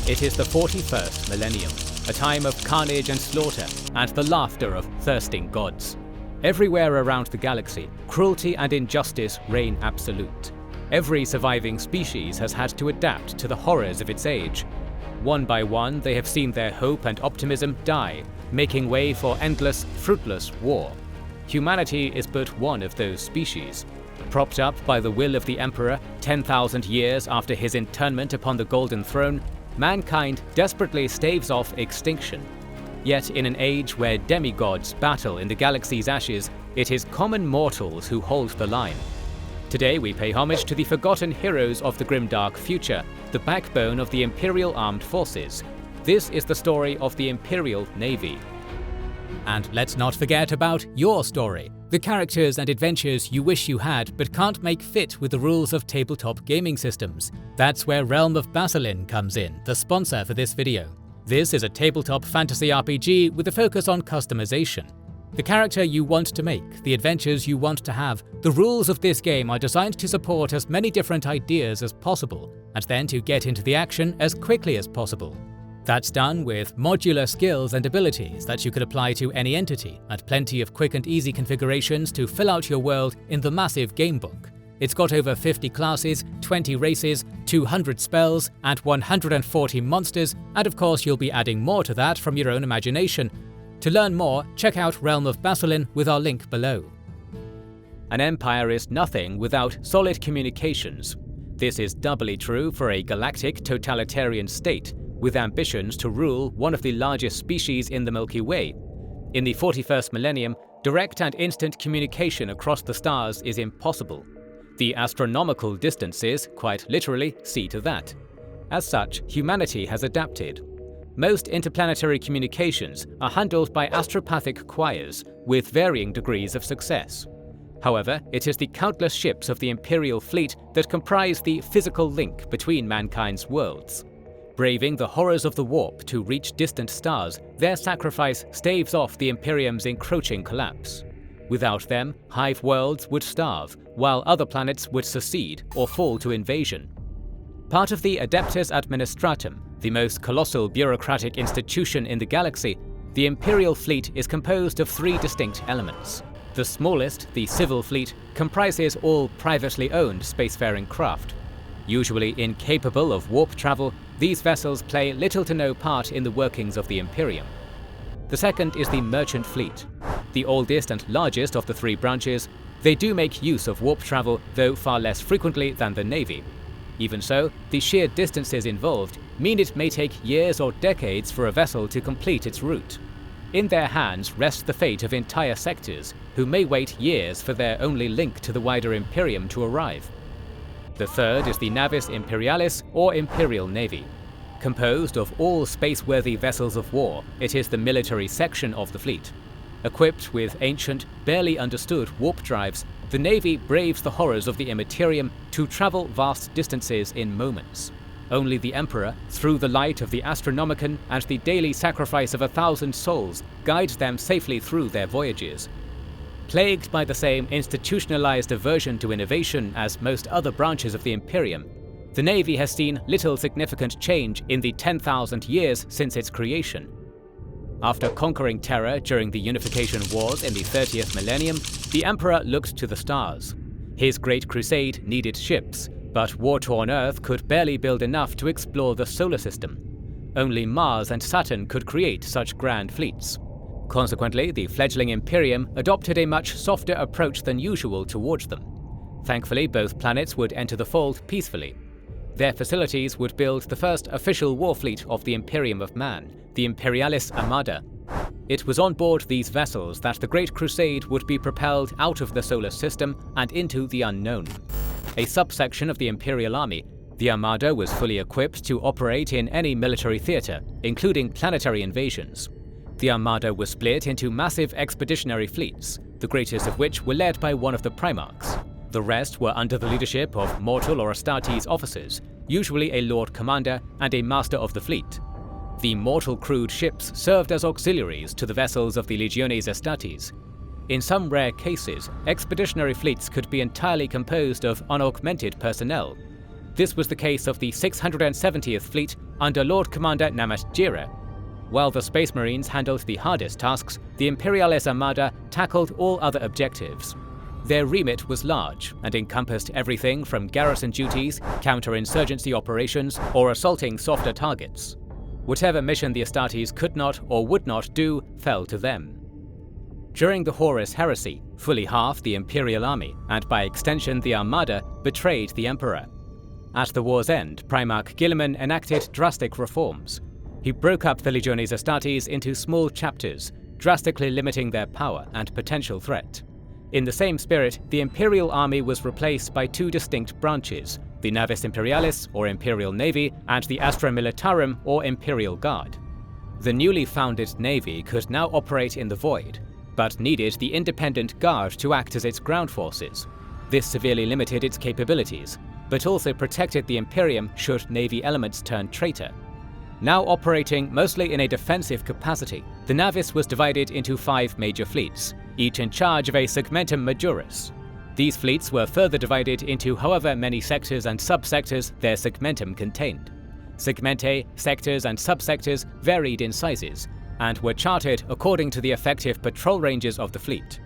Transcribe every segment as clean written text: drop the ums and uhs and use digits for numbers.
It is the 41st millennium, a time of carnage and slaughter, and the laughter of thirsting gods. Everywhere around the galaxy, cruelty and injustice reign absolute. Every surviving species has had to adapt to the horrors of its age. One by one, they have seen their hope and optimism die, making way for endless, fruitless war. Humanity is but one of those species. Propped up by the will of the Emperor 10,000 years after his internment upon the Golden Throne, mankind desperately staves off extinction. Yet in an age where demigods battle in the galaxy's ashes, it is common mortals who hold the line. Today we pay homage to the forgotten heroes of the grimdark future, the backbone of the Imperial armed forces. This is the story of the Imperial Navy. And let's not forget about your story, the characters and adventures you wish you had but can't make fit with the rules of tabletop gaming systems. That's where Realm of Bassalin comes in, the sponsor for this video. This is a tabletop fantasy RPG with a focus on customization. The character you want to make, the adventures you want to have, the rules of this game are designed to support as many different ideas as possible, and then to get into the action as quickly as possible. That's done with modular skills and abilities that you could apply to any entity, and plenty of quick and easy configurations to fill out your world in the massive gamebook. It's got over 50 classes, 20 races, 200 spells, and 140 monsters, and of course you'll be adding more to that from your own imagination. To learn more, check out Realm of Bassalin with our link below. An empire is nothing without solid communications. This is doubly true for a galactic totalitarian state, with ambitions to rule one of the largest species in the Milky Way. In the 41st millennium, direct and instant communication across the stars is impossible. The astronomical distances, quite literally, see to that. As such, humanity has adapted. Most interplanetary communications are handled by astropathic choirs, with varying degrees of success. However, it is the countless ships of the Imperial fleet that comprise the physical link between mankind's worlds. Braving the horrors of the warp to reach distant stars, their sacrifice staves off the Imperium's encroaching collapse. Without them, hive worlds would starve, while other planets would secede or fall to invasion. Part of the Adeptus Administratum, the most colossal bureaucratic institution in the galaxy, the Imperial fleet is composed of three distinct elements. The smallest, the civil fleet, comprises all privately owned spacefaring craft. Usually incapable of warp travel, these vessels play little to no part in the workings of the Imperium. The second is the merchant fleet. The oldest and largest of the three branches, they do make use of warp travel, though far less frequently than the Navy. Even so, the sheer distances involved mean it may take years or decades for a vessel to complete its route. In their hands rests the fate of entire sectors, who may wait years for their only link to the wider Imperium to arrive. The third is the Navis Imperialis, or Imperial Navy. Composed of all space-worthy vessels of war, it is the military section of the fleet. Equipped with ancient, barely understood warp drives, the Navy braves the horrors of the Imperium to travel vast distances in moments. Only the Emperor, through the light of the Astronomicon and the daily sacrifice of 1,000 souls, guides them safely through their voyages. Plagued by the same institutionalized aversion to innovation as most other branches of the Imperium, the Navy has seen little significant change in the 10,000 years since its creation. After conquering Terra during the Unification Wars in the 30th millennium, the Emperor looked to the stars. His Great Crusade needed ships, but war-torn Earth could barely build enough to explore the solar system. Only Mars and Saturn could create such grand fleets. Consequently, the fledgling Imperium adopted a much softer approach than usual towards them. Thankfully, both planets would enter the fold peacefully. Their facilities would build the first official war fleet of the Imperium of Man, the Imperialis Armada. It was on board these vessels that the Great Crusade would be propelled out of the solar system and into the unknown. A subsection of the Imperial Army, the Armada was fully equipped to operate in any military theater, including planetary invasions. The Armada was split into massive expeditionary fleets, the greatest of which were led by one of the Primarchs. The rest were under the leadership of Mortal or Astartes officers, usually a Lord Commander and a Master of the Fleet. The Mortal crewed ships served as auxiliaries to the vessels of the Legiones Astartes. In some rare cases, expeditionary fleets could be entirely composed of unaugmented personnel. This was the case of the 670th Fleet under Lord Commander Namat Jira. While the Space Marines handled the hardest tasks, the Imperialis Armada tackled all other objectives. Their remit was large and encompassed everything from garrison duties, counterinsurgency operations, or assaulting softer targets. Whatever mission the Astartes could not or would not do fell to them. During the Horus Heresy, fully half the Imperial army, and by extension the Armada, betrayed the Emperor. At the war's end, Primarch Guilliman enacted drastic reforms. He broke up the Legiones Astartes into small chapters, drastically limiting their power and potential threat. In the same spirit, the Imperial army was replaced by two distinct branches, the Navis Imperialis, or Imperial Navy, and the Astra Militarum, or Imperial Guard. The newly founded navy could now operate in the void, but needed the independent Guard to act as its ground forces. This severely limited its capabilities, but also protected the Imperium should navy elements turn traitor. Now operating mostly in a defensive capacity, the Navis was divided into 5 major fleets, each in charge of a segmentum majoris. These fleets were further divided into however many sectors and subsectors their segmentum contained. Segmentae, sectors and subsectors varied in sizes, and were charted according to the effective patrol ranges of the fleet.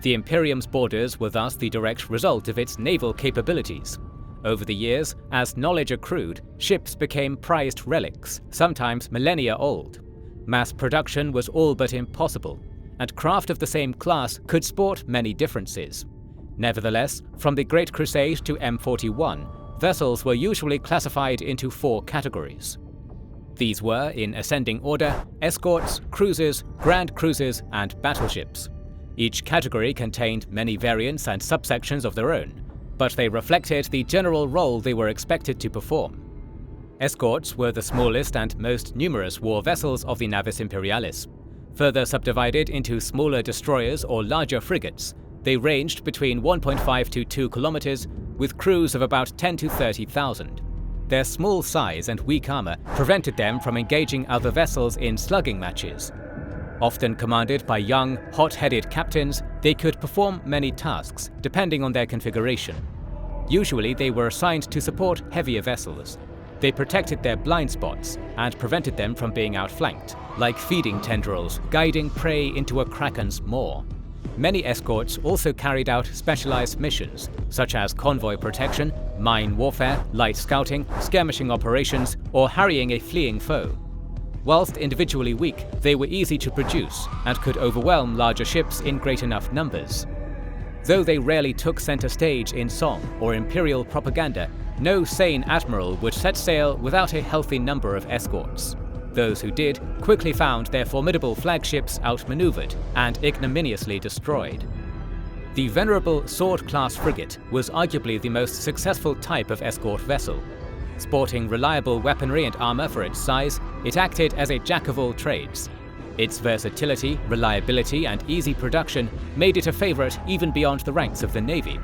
The Imperium's borders were thus the direct result of its naval capabilities. Over the years, as knowledge accrued, ships became prized relics, sometimes millennia old. Mass production was all but impossible, and craft of the same class could sport many differences. Nevertheless, from the Great Crusade to M41, vessels were usually classified into 4 categories. These were, in ascending order, escorts, cruisers, grand cruisers, and battleships. Each category contained many variants and subsections of their own, but they reflected the general role they were expected to perform. Escorts were the smallest and most numerous war vessels of the Navis Imperialis. Further subdivided into smaller destroyers or larger frigates, they ranged between 1.5 to 2 kilometers, with crews of about 10 to 30,000. Their small size and weak armor prevented them from engaging other vessels in slugging matches. Often commanded by young, hot-headed captains, they could perform many tasks, depending on their configuration. Usually they were assigned to support heavier vessels. They protected their blind spots and prevented them from being outflanked, like feeding tendrils guiding prey into a kraken's maw. Many escorts also carried out specialized missions, such as convoy protection, mine warfare, light scouting, skirmishing operations, or harrying a fleeing foe. Whilst individually weak, they were easy to produce and could overwhelm larger ships in great enough numbers. Though they rarely took center stage in song or imperial propaganda, no sane admiral would set sail without a healthy number of escorts. Those who did quickly found their formidable flagships outmaneuvered and ignominiously destroyed. The venerable sword-class frigate was arguably the most successful type of escort vessel. Sporting reliable weaponry and armor for its size, it acted as a jack-of-all-trades. Its versatility, reliability, and easy production made it a favorite even beyond the ranks of the Navy.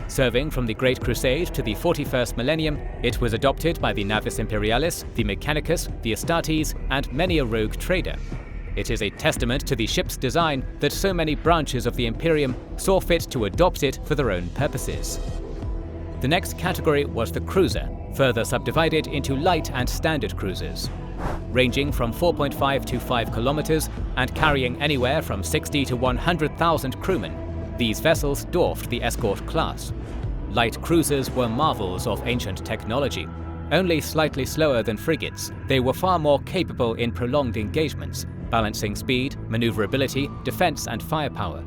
Serving from the Great Crusade to the 41st millennium, it was adopted by the Navis Imperialis, the Mechanicus, the Astartes, and many a rogue trader. It is a testament to the ship's design that so many branches of the Imperium saw fit to adopt it for their own purposes. The next category was the cruiser, further subdivided into light and standard cruisers. Ranging from 4.5 to 5 kilometers and carrying anywhere from 60 to 100,000 crewmen, these vessels dwarfed the escort class. Light cruisers were marvels of ancient technology. Only slightly slower than frigates, they were far more capable in prolonged engagements, balancing speed, maneuverability, defense, and firepower.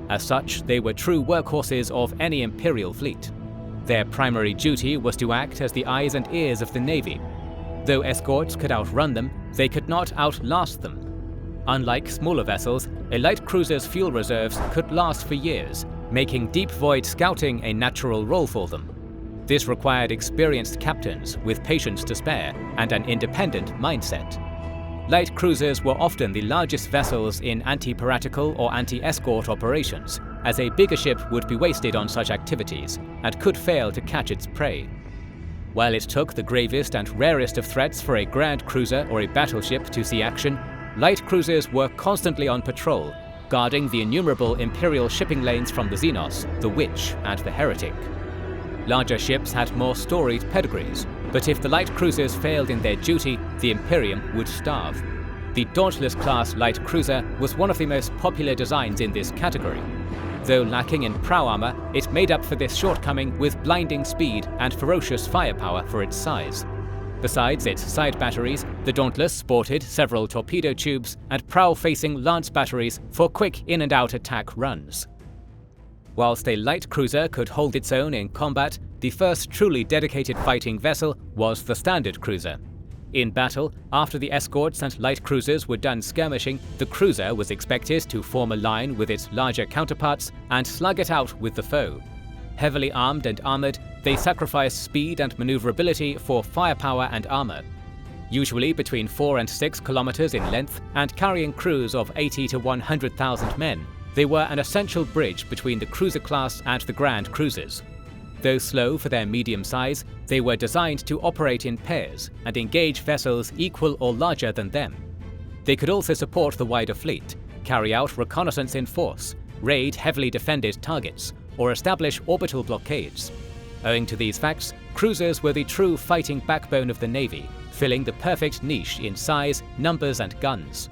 As such, they were true workhorses of any Imperial fleet. Their primary duty was to act as the eyes and ears of the Navy. Though escorts could outrun them, they could not outlast them. Unlike smaller vessels, a light cruiser's fuel reserves could last for years, making deep void scouting a natural role for them. This required experienced captains with patience to spare and an independent mindset. Light cruisers were often the largest vessels in anti-piratical or anti-escort operations, as a bigger ship would be wasted on such activities and could fail to catch its prey. While it took the gravest and rarest of threats for a grand cruiser or a battleship to see action, light cruisers were constantly on patrol, guarding the innumerable Imperial shipping lanes from the Xenos, the Witch, and the Heretic. Larger ships had more storied pedigrees, but if the light cruisers failed in their duty, the Imperium would starve. The Dauntless-class light cruiser was one of the most popular designs in this category. Though lacking in prow armor, it made up for this shortcoming with blinding speed and ferocious firepower for its size. Besides its side batteries, the Dauntless sported several torpedo tubes and prow-facing lance batteries for quick in-and-out attack runs. Whilst a light cruiser could hold its own in combat, the first truly dedicated fighting vessel was the standard cruiser. In battle, after the escorts and light cruisers were done skirmishing, the cruiser was expected to form a line with its larger counterparts and slug it out with the foe. Heavily armed and armored, they sacrificed speed and maneuverability for firepower and armor. Usually between 4 and 6 kilometers in length and carrying crews of 80 to 100,000 men, they were an essential bridge between the cruiser class and the grand cruisers. Though slow for their medium size, they were designed to operate in pairs and engage vessels equal or larger than them. They could also support the wider fleet, carry out reconnaissance in force, raid heavily defended targets, or establish orbital blockades. Owing to these facts, cruisers were the true fighting backbone of the Navy, filling the perfect niche in size, numbers, and guns.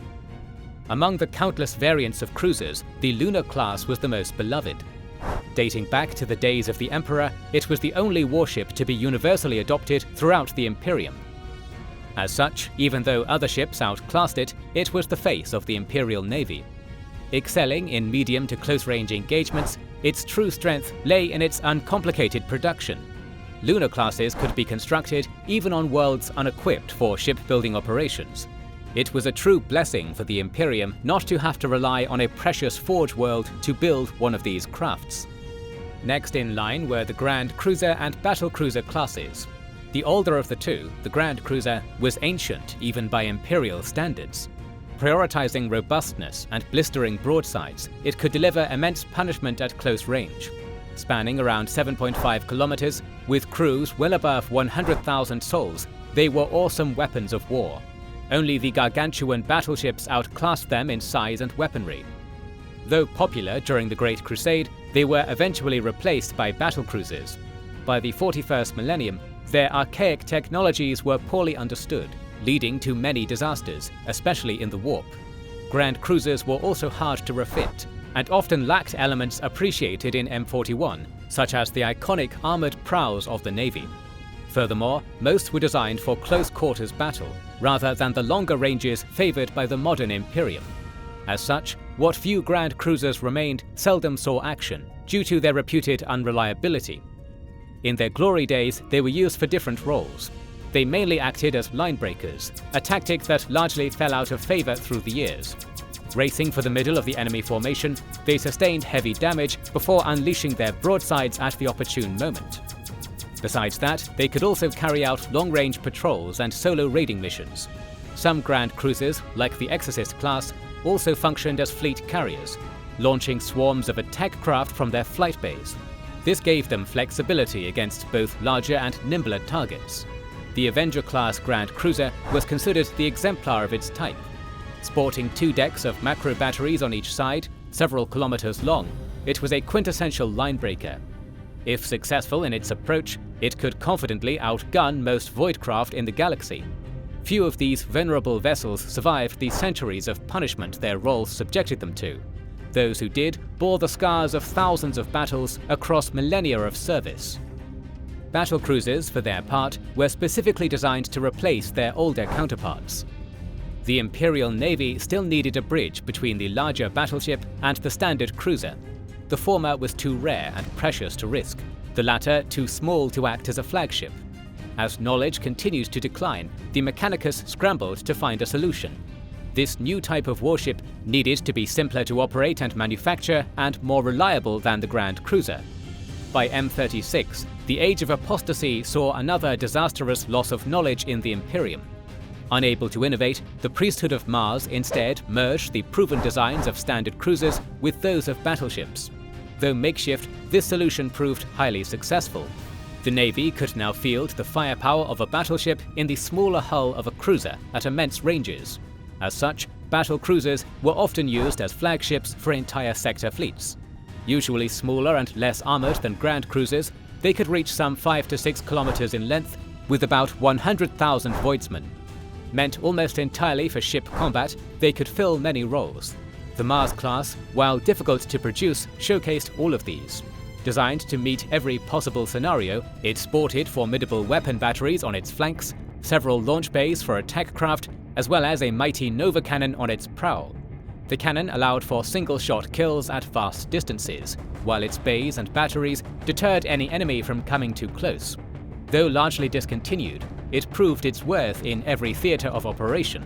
Among the countless variants of cruisers, the Lunar class was the most beloved. Dating back to the days of the Emperor, it was the only warship to be universally adopted throughout the Imperium. As such, even though other ships outclassed it, it was the face of the Imperial Navy. Excelling in medium to close-range engagements, its true strength lay in its uncomplicated production. Lunar classes could be constructed even on worlds unequipped for shipbuilding operations. It was a true blessing for the Imperium not to have to rely on a precious forge world to build one of these crafts. Next in line were the Grand Cruiser and Battle Cruiser classes. The older of the two, the Grand Cruiser, was ancient even by Imperial standards. Prioritizing robustness and blistering broadsides, it could deliver immense punishment at close range. Spanning around 7.5 kilometers, with crews well above 100,000 souls, they were awesome weapons of war. Only the gargantuan battleships outclassed them in size and weaponry. Though popular during the Great Crusade, they were eventually replaced by battlecruisers. By the 41st millennium, their archaic technologies were poorly understood, leading to many disasters, especially in the warp. Grand cruisers were also hard to refit, and often lacked elements appreciated in M41, such as the iconic armored prows of the Navy. Furthermore, most were designed for close-quarters battle, rather than the longer ranges favored by the modern Imperium. As such, what few Grand Cruisers remained seldom saw action, due to their reputed unreliability. In their glory days, they were used for different roles. They mainly acted as line breakers, a tactic that largely fell out of favor through the years. Racing for the middle of the enemy formation, they sustained heavy damage before unleashing their broadsides at the opportune moment. Besides that, they could also carry out long-range patrols and solo raiding missions. Some Grand Cruisers, like the Exorcist class, also functioned as fleet carriers, launching swarms of attack craft from their flight bays. This gave them flexibility against both larger and nimbler targets. The Avenger-class Grand Cruiser was considered the exemplar of its type. Sporting 2 decks of macro batteries on each side, several kilometers long, it was a quintessential linebreaker. If successful in its approach, it could confidently outgun most voidcraft in the galaxy. Few of these venerable vessels survived the centuries of punishment their roles subjected them to. Those who did bore the scars of thousands of battles across millennia of service. Battle cruisers, for their part, were specifically designed to replace their older counterparts. The Imperial Navy still needed a bridge between the larger battleship and the standard cruiser. The former was too rare and precious to risk, the latter too small to act as a flagship. As knowledge continued to decline, the Mechanicus scrambled to find a solution. This new type of warship needed to be simpler to operate and manufacture and more reliable than the Grand Cruiser. By M36, the Age of Apostasy saw another disastrous loss of knowledge in the Imperium. Unable to innovate, the priesthood of Mars instead merged the proven designs of standard cruisers with those of battleships. Though makeshift, this solution proved highly successful. The Navy could now field the firepower of a battleship in the smaller hull of a cruiser at immense ranges. As such, battle cruisers were often used as flagships for entire sector fleets. Usually smaller and less armored than Grand Cruisers, they could reach some 5 to 6 kilometers in length with about 100,000 voidsmen. Meant almost entirely for ship combat, they could fill many roles. The Mars class, while difficult to produce, showcased all of these. Designed to meet every possible scenario, it sported formidable weapon batteries on its flanks, several launch bays for attack craft, as well as a mighty Nova cannon on its prow. The cannon allowed for single-shot kills at vast distances, while its bays and batteries deterred any enemy from coming too close. Though largely discontinued, it proved its worth in every theatre of operation.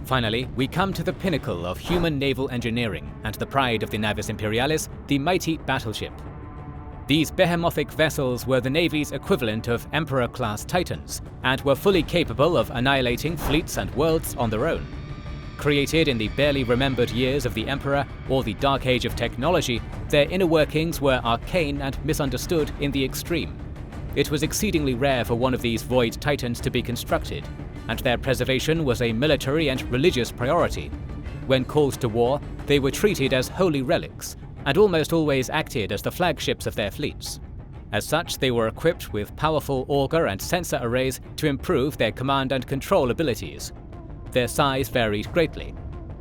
Finally, we come to the pinnacle of human naval engineering and the pride of the Navis Imperialis, the mighty battleship. These behemothic vessels were the Navy's equivalent of Emperor-class Titans, and were fully capable of annihilating fleets and worlds on their own. Created in the barely remembered years of the Emperor or the Dark Age of technology, their inner workings were arcane and misunderstood in the extreme. It was exceedingly rare for one of these Void Titans to be constructed, and their preservation was a military and religious priority. When called to war, they were treated as holy relics, and almost always acted as the flagships of their fleets. As such, they were equipped with powerful auger and sensor arrays to improve their command and control abilities. Their size varied greatly.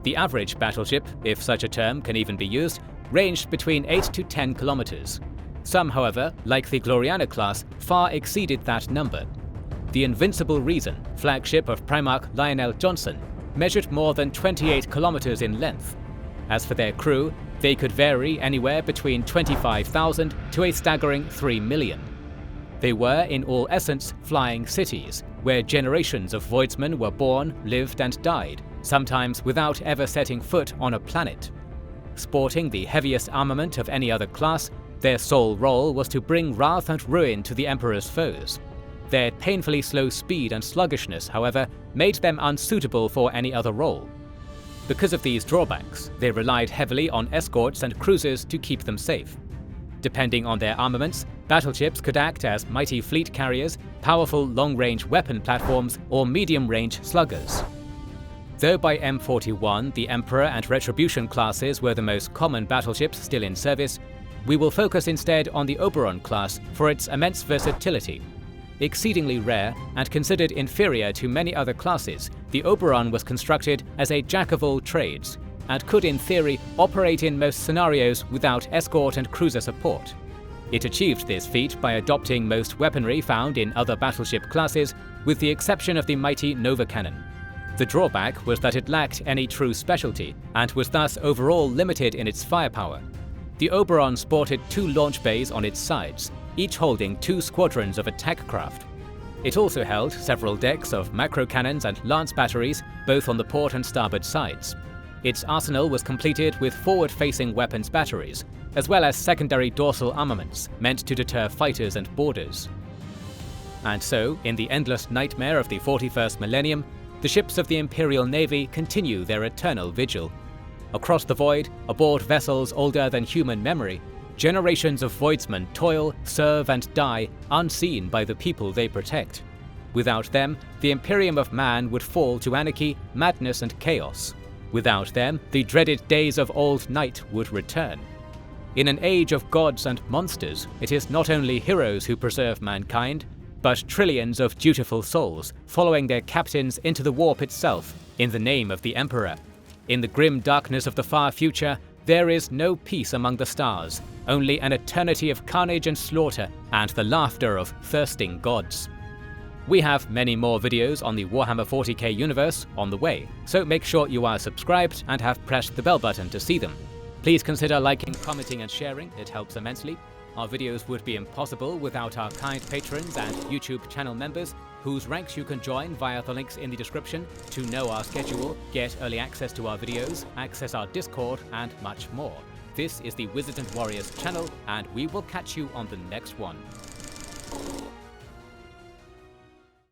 The average battleship, if such a term can even be used, ranged between 8 to 10 kilometers. Some, however, like the Gloriana class, far exceeded that number. The Invincible Reason, flagship of Primarch Lionel Johnson, measured more than 28 kilometers in length. As for their crew, they could vary anywhere between 25,000 to a staggering 3 million. They were, in all essence, flying cities, where generations of Voidsmen were born, lived and died, sometimes without ever setting foot on a planet. Sporting the heaviest armament of any other class, their sole role was to bring wrath and ruin to the Emperor's foes. Their painfully slow speed and sluggishness, however, made them unsuitable for any other role. Because of these drawbacks, they relied heavily on escorts and cruisers to keep them safe. Depending on their armaments, battleships could act as mighty fleet carriers, powerful long-range weapon platforms, or medium-range sluggers. Though by M41 the Emperor and Retribution classes were the most common battleships still in service, we will focus instead on the Oberon class for its immense versatility. Exceedingly rare and considered inferior to many other classes, the Oberon was constructed as a jack-of-all-trades, and could in theory operate in most scenarios without escort and cruiser support. It achieved this feat by adopting most weaponry found in other battleship classes, with the exception of the mighty Nova Cannon. The drawback was that it lacked any true specialty, and was thus overall limited in its firepower. The Oberon sported 2 launch bays on its sides, each holding 2 squadrons of attack craft. It also held several decks of macro cannons and lance batteries, both on the port and starboard sides. Its arsenal was completed with forward-facing weapons batteries, as well as secondary dorsal armaments meant to deter fighters and boarders. And so, in the endless nightmare of the 41st millennium, the ships of the Imperial Navy continue their eternal vigil. Across the void, aboard vessels older than human memory, generations of Voidsmen toil, serve and die unseen by the people they protect. Without them, the Imperium of man would fall to anarchy, madness and chaos. Without them, the dreaded days of old night would return. In an age of gods and monsters, it is not only heroes who preserve mankind, but trillions of dutiful souls following their captains into the warp itself in the name of the Emperor. In the grim darkness of the far future, there is no peace among the stars, only an eternity of carnage and slaughter and the laughter of thirsting gods. We have many more videos on the Warhammer 40k universe on the way, so make sure you are subscribed and have pressed the bell button to see them. Please consider liking, commenting and sharing, it helps immensely. Our videos would be impossible without our kind patrons and YouTube channel members, whose ranks you can join via the links in the description to know our schedule, get early access to our videos, access our Discord and much more. This is the Wizards and Warriors channel, and we will catch you on the next one.